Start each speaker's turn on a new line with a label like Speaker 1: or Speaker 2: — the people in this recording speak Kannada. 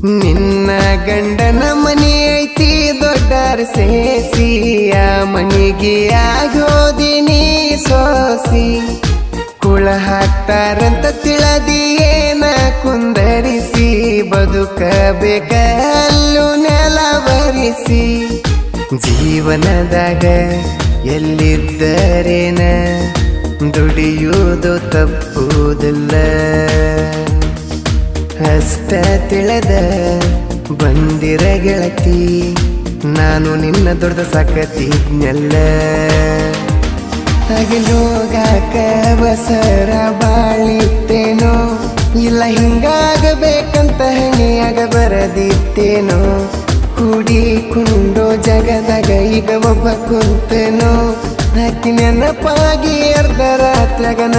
Speaker 1: ನಿನ್ನ ಗಂಡನ ಮನಿ ಐತಿ ದೊಡ್ಡರ ಸೇಸಿಯ ಮನಿಗೆ ಆಗೋದಿನಿ ಸೋಸಿ ಕುಳ ಹಾಕ್ತಾರಂತ ತಿಳದಿಯೇನ ಕುಂದರಿಸಿ ಬದುಕಬೇಕಲ್ಲು ನೆಲ ಬರಿಸಿ ಜೀವನದಾಗ ಎಲ್ಲಿದ್ದರೇನ ದುಡಿಯುವುದು ತಪ್ಪುವುದಿಲ್ಲ ಅಷ್ಟ ತಿಳಿದ ಬಂದಿರ ಗೆಳತಿ ನಾನು ನಿನ್ನ ದೊಡ್ಡ ಸಾಕತಿದ್ನೆಲ್ಲ ಹೋಗಾಕ ಬಸರ ಬಾಳಿತ್ತೇನೋ ಇಲ್ಲ ಹಿಂಗಾಗಬೇಕಂತ ಹಣಿಯಾಗ ಬರದಿತ್ತೇನೋ ಕೂಡಿಕೊಂಡು ಜಗದಾಗ ಈಗ ಒಬ್ಬ ಕುಂತೇನೋ ಆಕಿ ನೆನಪಾಗಿ ಅರ್ಧ ರಾತ್ರಿಯಾಗನ